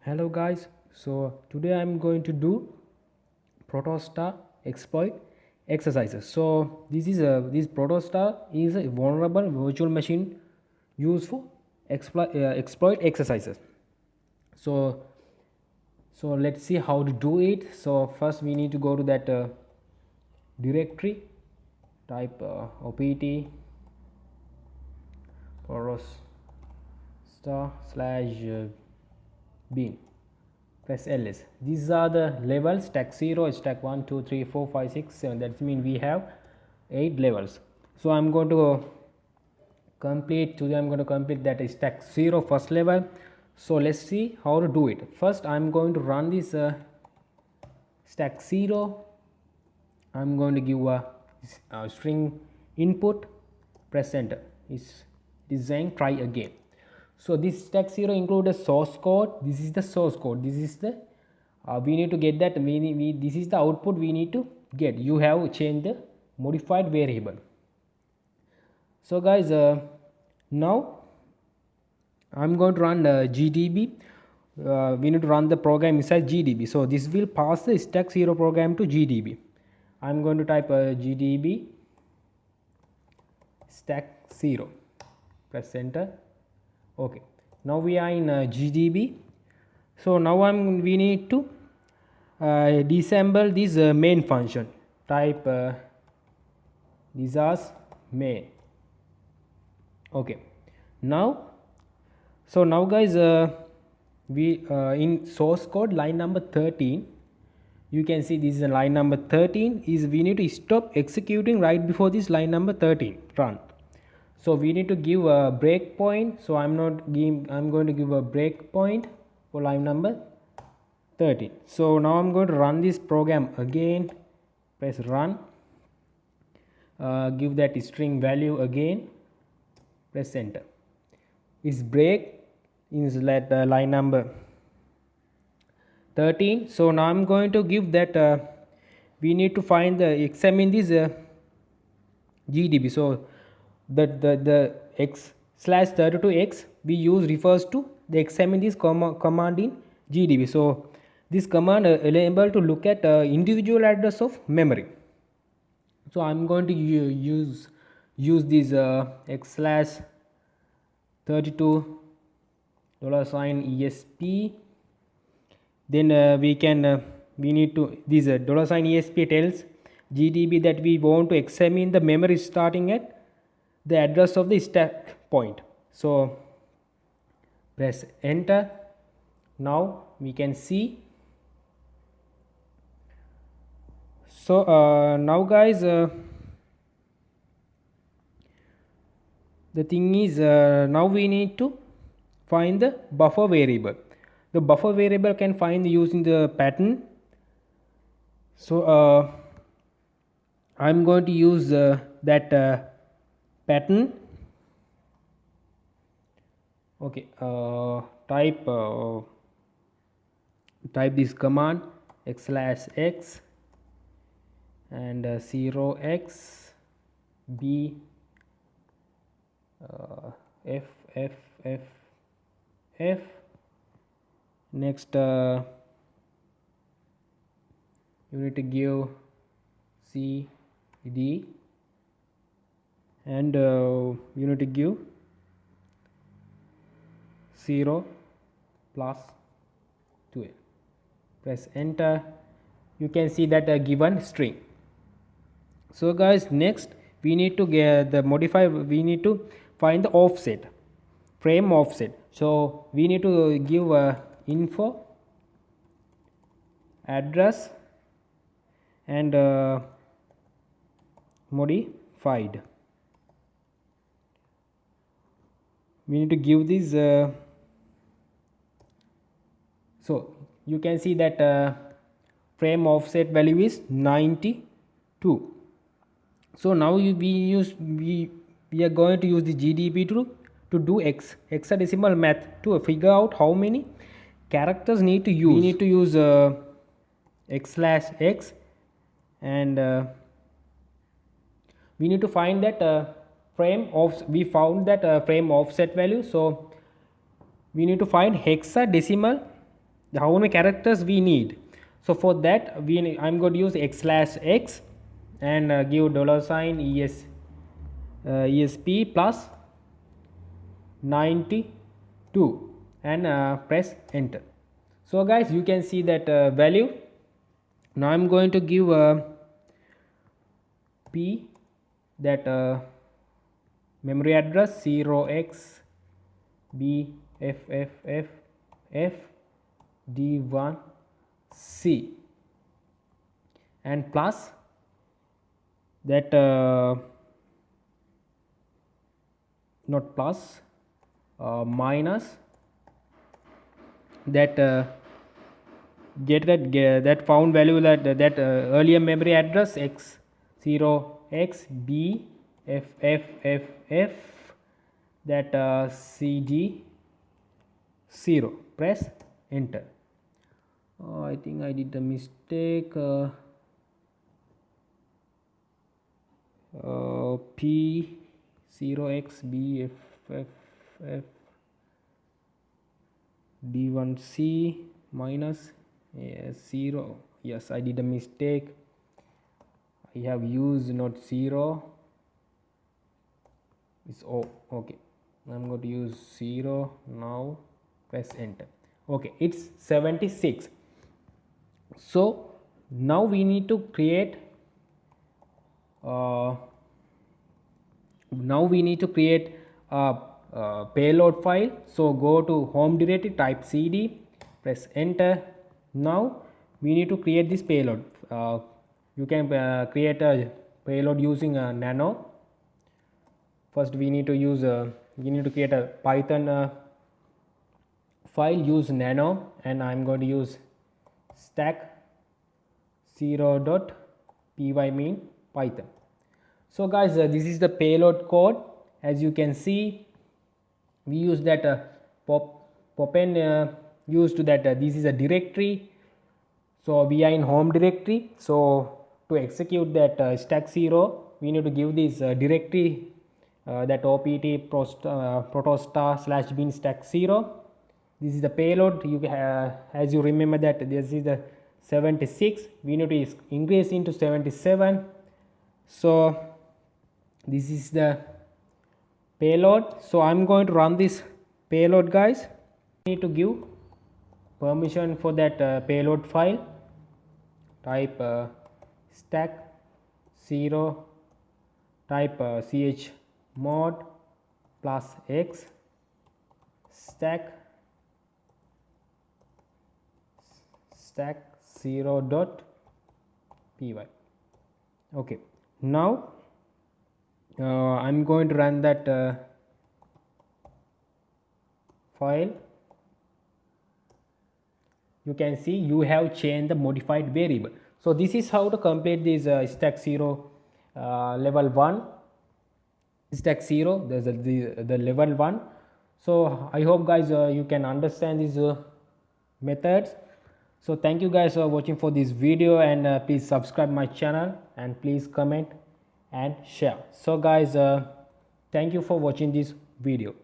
Hello guys, so today I'm going to do Protostar exploit exercises. So this Protostar is a vulnerable virtual machine used for exploit exercises. So let's see how to do it. So first we need to go to that directory, type opt protostar/bin. Press ls. These are the levels: stack 0, stack 1, 2, 3, 4, 5, 6, 7. That means we have 8 levels. So I'm going to complete that stack 0 first level. So let's see how to do it. First I'm going to run this stack 0. I'm going to give a string input, press enter. Is saying try again. So this stack 0 includes a source code. This is the source code. This is the we need to get that. This is the output we need to get. You have changed the modified variable. So guys, now I'm going to run GDB. We need to run the program inside GDB. So this will pass the stack 0 program to GDB. I'm going to type GDB stack 0. Press enter. Okay, now we are in GDB. So now we need to disassemble this main function. Type this as main. Okay, now guys, we in source code line number 13, you can see this is line number 13 is we need to stop executing right before this line number 13 run. So we need to give a breakpoint. So I'm going to give a breakpoint for line number 13. So now I'm going to run this program again. Press run. Give that string value again. Press enter. Its break is line number 13. So now I'm going to give that we need to find the examine this GDB. So the x/32x we use refers to the examine this command in GDB. So this command enable to look at individual address of memory. So I'm going to use this x/32 $esp. Then we need to this $esp tells GDB that we want to examine the memory starting at the address of the stack point. So press enter. Now we can see. So now guys, the thing is now we need to find the buffer variable. The buffer variable can find using the pattern. So I'm going to use that pattern. Okay, type this command x/x and 0x b f f f f. Next you need to give c d and you need to give 0 plus 2. Press enter. You can see that a given string. So guys, next we need to get the we need to find the offset, frame offset. So we need to give info address and modified. We need to give this so you can see that frame offset value is 92. So now we are going to use the GDB to do hexadecimal math to figure out how many characters need to use. We need to use x/x and we need to find that we found that frame offset value. So we need to find hexadecimal how many characters we need. So for that I'm going to use x/x and give $sign esp plus 92 and press enter. So guys, you can see that value. Now I'm going to give p that memory address 0xbffff d1c and plus that not plus minus that get that found value that earlier memory address x0xbffff that cd0. Press enter. I think I did a mistake. p0xbffff d1c minus 0. Yes, I did a mistake. I have used not 0. It's okay. I'm going to use 0 now. Press enter. Okay, it's 76. So now we need to create a payload file. So go to home directory, type cd, press enter. Now we need to create this payload. You can create a payload using a nano. First we need to use create a Python file, use nano, and I'm going to use stack0.py mean Python. So guys, this is the payload code. As you can see, we use that popen used that this is a directory. So we are in home directory. So to execute that stack0, we need to give this directory that opt protostar /bin stack0. This is the payload. As you remember that this is the 76. We need to increase into 77. So this is the payload. So I'm going to run this payload, guys. I need to give permission for that payload file. Type stack0, type chmod plus x stack0.py. okay, now I'm going to run that file. You can see you have changed the modified variable. So this is how to complete this stack0 level 1. Stack0, there's the level 1. So I hope guys you can understand these methods. So thank you guys for watching for this video, and please subscribe my channel and please comment and share. So guys, thank you for watching this video.